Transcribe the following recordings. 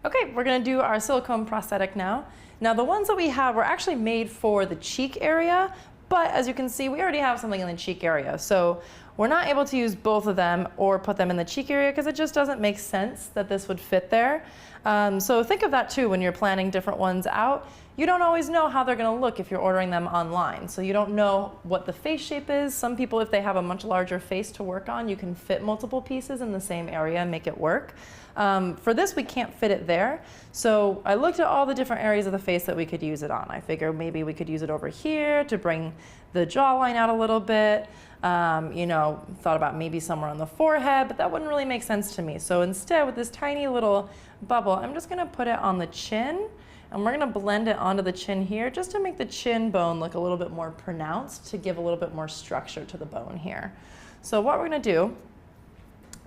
Okay, we're gonna do our silicone prosthetic now. Now the ones that we have were actually made for the cheek area, but as you can see, we already have something in the cheek area. So we're not able to use both of them or put them in the cheek area because it just doesn't make sense that this would fit there. So think of that too when you're planning different ones out. You don't always know how they're gonna look if you're ordering them online. So you don't know what the face shape is. Some people, if they have a much larger face to work on, you can fit multiple pieces in the same area and make it work. For this, we can't fit it there. So I looked at all the different areas of the face that we could use it on. I figured maybe we could use it over here to bring the jawline out a little bit. You know, thought about maybe somewhere on the forehead, but that wouldn't really make sense to me. So instead, with this tiny little bubble, I'm just gonna put it on the chin, and we're gonna blend it onto the chin here just to make the chin bone look a little bit more pronounced, to give a little bit more structure to the bone here. So what we're gonna do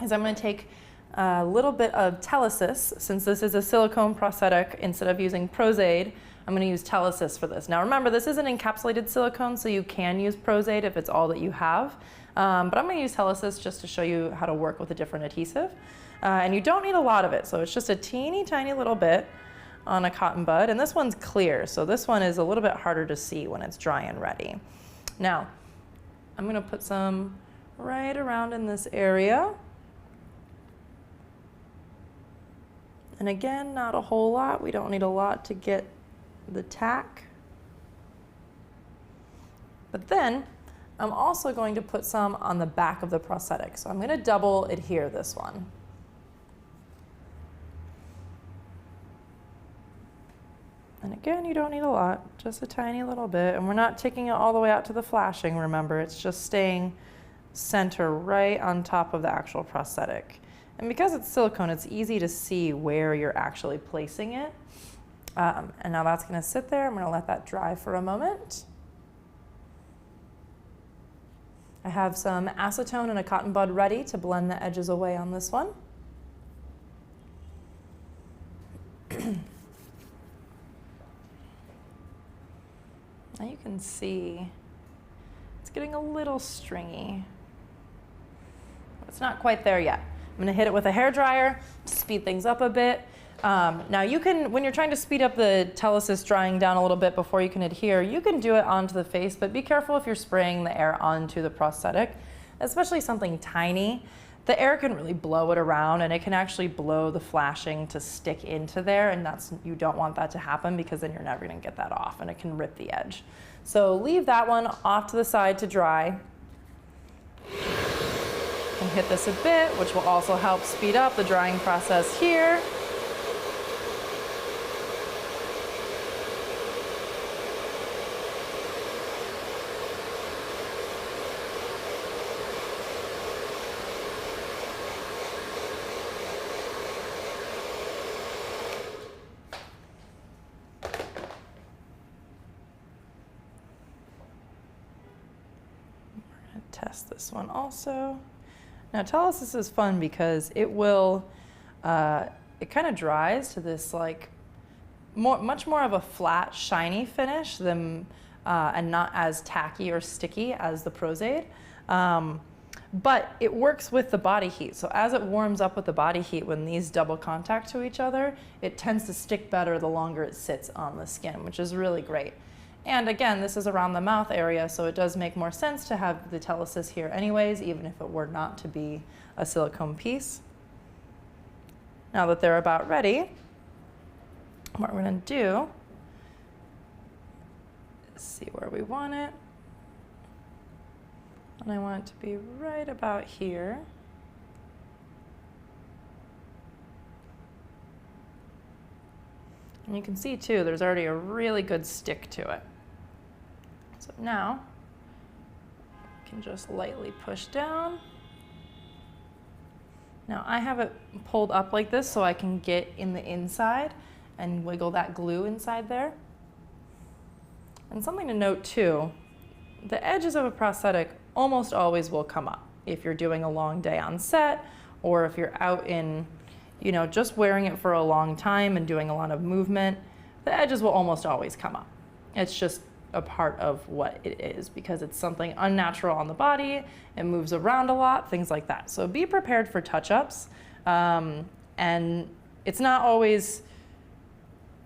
is I'm gonna take a little bit of Telesis. Since this is a silicone prosthetic, instead of using Prozaid, I'm gonna use Telesis for this. Now remember, this is an encapsulated silicone, so you can use Prozaid if it's all that you have. But I'm gonna use Telesis just to show you how to work with a different adhesive. And you don't need a lot of it, so it's just a teeny tiny little bit on a cotton bud. And this one's clear, so this one is a little bit harder to see when it's dry and ready. Now, I'm gonna put some right around in this area. And again, not a whole lot. We don't need a lot to get the tack. But then, I'm also going to put some on the back of the prosthetic. So I'm gonna double adhere this one. And again, you don't need a lot, just a tiny little bit. And we're not taking it all the way out to the flashing, remember. It's just staying center right on top of the actual prosthetic. And because it's silicone, it's easy to see where you're actually placing it. And now that's gonna sit there. I'm gonna let that dry for a moment. I have some acetone and a cotton bud ready to blend the edges away on this one. Now you can see it's getting a little stringy. It's not quite there yet. I'm gonna hit it with a hairdryer to speed things up a bit. Now you can, when you're trying to speed up the Telesis drying down a little bit before you can adhere, you can do it onto the face, but be careful if you're spraying the air onto the prosthetic, especially something tiny. The air can really blow it around, and it can actually blow the flashing to stick into there, and you don't want that to happen because then you're never gonna get that off and it can rip the edge. So leave that one off to the side to dry. And hit this a bit, which will also help speed up the drying process here. Test this one also. Now Telesis is fun because it will, it kind of dries to this like much more of a flat, shiny finish than, and not as tacky or sticky as the Prozaid. But it works with the body heat. So as it warms up with the body heat, when these double contact to each other, it tends to stick better the longer it sits on the skin, which is really great. And again, this is around the mouth area, so it does make more sense to have the Telesis here anyways, even if it were not to be a silicone piece. Now that they're about ready, what we're gonna do is see where we want it. And I want it to be right about here. And you can see too, there's already a really good stick to it. So now, I can just lightly push down. Now I have it pulled up like this so I can get in the inside and wiggle that glue inside there. And something to note too, the edges of a prosthetic almost always will come up if you're doing a long day on set, or if you're out in, you know, just wearing it for a long time and doing a lot of movement, the edges will almost always come up. It's just a part of what it is because it's something unnatural on the body, it moves around a lot, things like that. So be prepared for touch-ups, and it's not always,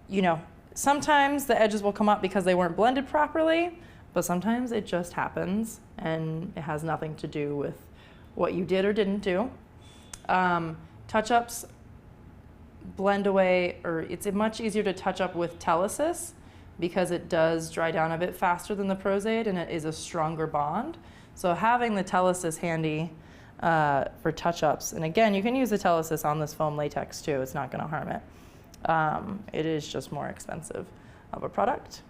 you know, sometimes the edges will come up because they weren't blended properly, but sometimes it just happens and it has nothing to do with what you did or didn't do. Touch-ups blend away, or it's much easier to touch up with Telesis because it does dry down a bit faster than the Pros-Aid and it is a stronger bond. So having the Telesis handy for touch-ups, and again, you can use the Telesis on this foam latex too, it's not gonna harm it. It is just more expensive of a product.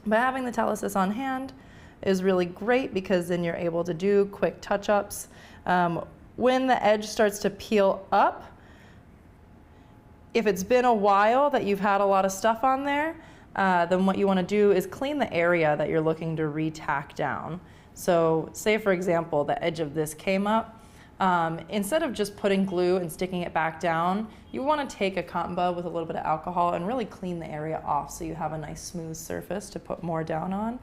But having the Telesis on hand is really great because then you're able to do quick touch-ups. When the edge starts to peel up, if it's been a while that you've had a lot of stuff on there, then what you want to do is clean the area that you're looking to re-tack down. So say, for example, the edge of this came up. Instead of just putting glue and sticking it back down, you want to take a cotton bud with a little bit of alcohol and really clean the area off so you have a nice smooth surface to put more down on.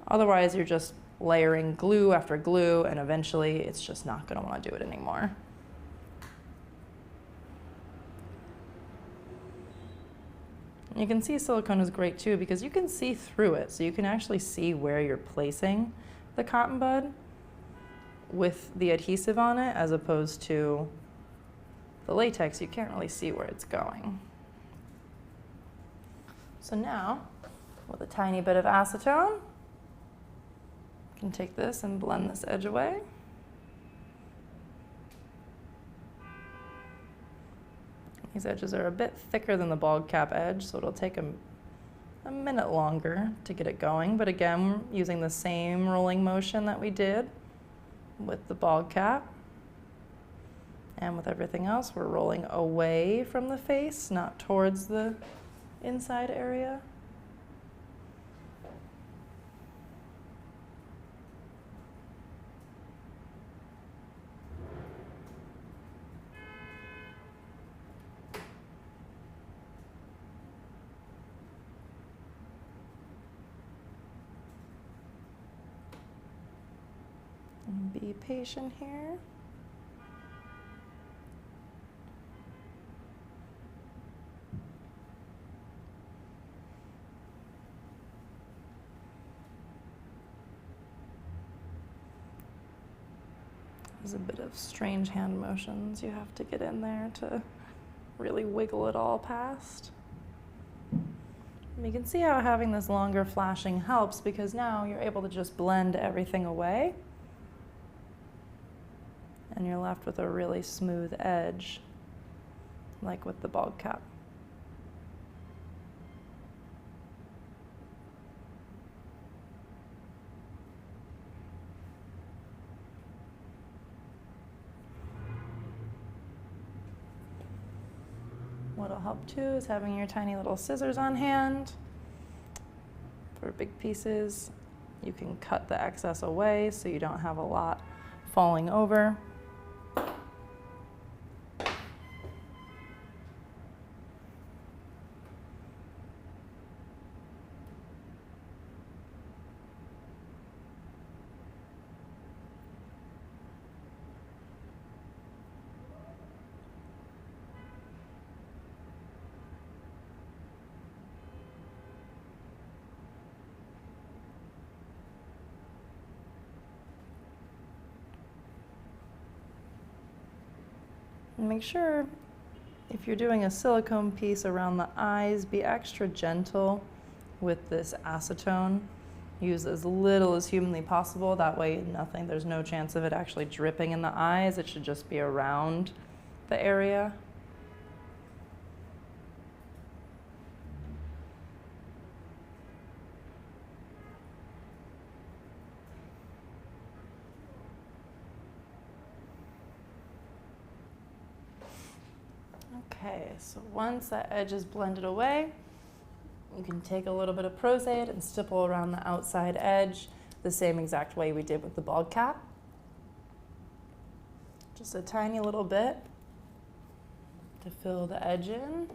Otherwise, you're just layering glue after glue, and eventually it's just not going to want to do it anymore. You can see silicone is great too because you can see through it, so you can actually see where you're placing the cotton bud with the adhesive on it, as opposed to the latex. You can't really see where it's going. So now, with a tiny bit of acetone, you can take this and blend this edge away. These edges are a bit thicker than the bald cap edge, so it'll take a minute longer to get it going. But again, using the same rolling motion that we did with the bald cap. And with everything else, we're rolling away from the face, not towards the inside area. Be patient here. There's a bit of strange hand motions you have to get in there to really wiggle it all past. And you can see how having this longer flashing helps because now you're able to just blend everything away. And you're left with a really smooth edge, like with the bald cap. What'll help too is having your tiny little scissors on hand. For big pieces, you can cut the excess away so you don't have a lot falling over. And make sure, if you're doing a silicone piece around the eyes, be extra gentle with this acetone. Use as little as humanly possible. That way there's no chance of it actually dripping in the eyes. It should just be around the area. Okay, so once that edge is blended away, you can take a little bit of Pros-Aid and stipple around the outside edge the same exact way we did with the bald cap. Just a tiny little bit to fill the edge in.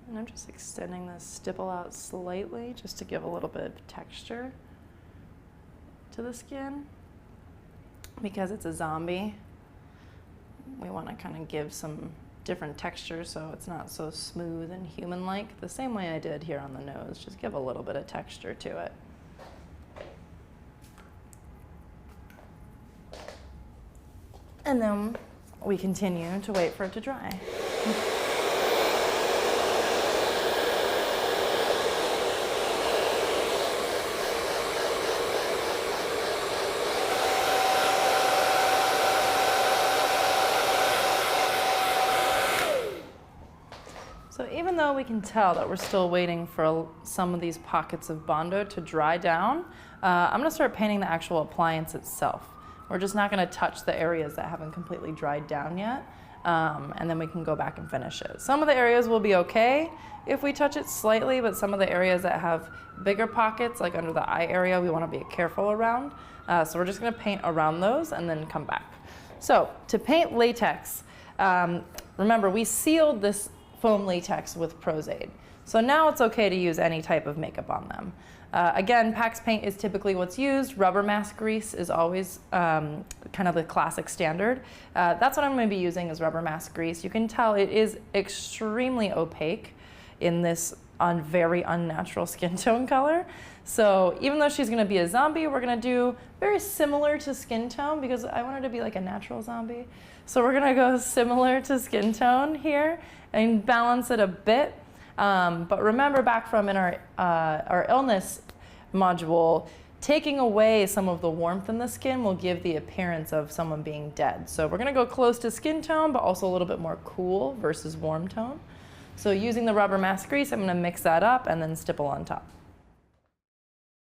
And just extending the stipple out slightly just to give a little bit of texture to the skin. Because it's a zombie, we want to kind of give some different texture so it's not so smooth and human-like. The same way I did here on the nose, just give a little bit of texture to it. And then we continue to wait for it to dry. So even though we can tell that we're still waiting for some of these pockets of Bondo to dry down, I'm going to start painting the actual appliance itself. We're just not going to touch the areas that haven't completely dried down yet, and then we can go back and finish it. Some of the areas will be okay if we touch it slightly, but some of the areas that have bigger pockets, like under the eye area, we want to be careful around. So we're just going to paint around those and then come back. So to paint latex, remember we sealed this foam latex with Pros-Aid. So now it's okay to use any type of makeup on them. Again, Pax paint is typically what's used. Rubber mask grease is always kind of the classic standard. That's what I'm going to be using is rubber mask grease. You can tell it is extremely opaque in this very unnatural skin tone color. So even though she's going to be a zombie, we're going to do very similar to skin tone because I want her to be like a natural zombie. So we're going to go similar to skin tone here and balance it a bit. But remember back from in our illness module, taking away some of the warmth in the skin will give the appearance of someone being dead. So we're going to go close to skin tone, but also a little bit more cool versus warm tone. So using the rubber mask grease, I'm going to mix that up and then stipple on top.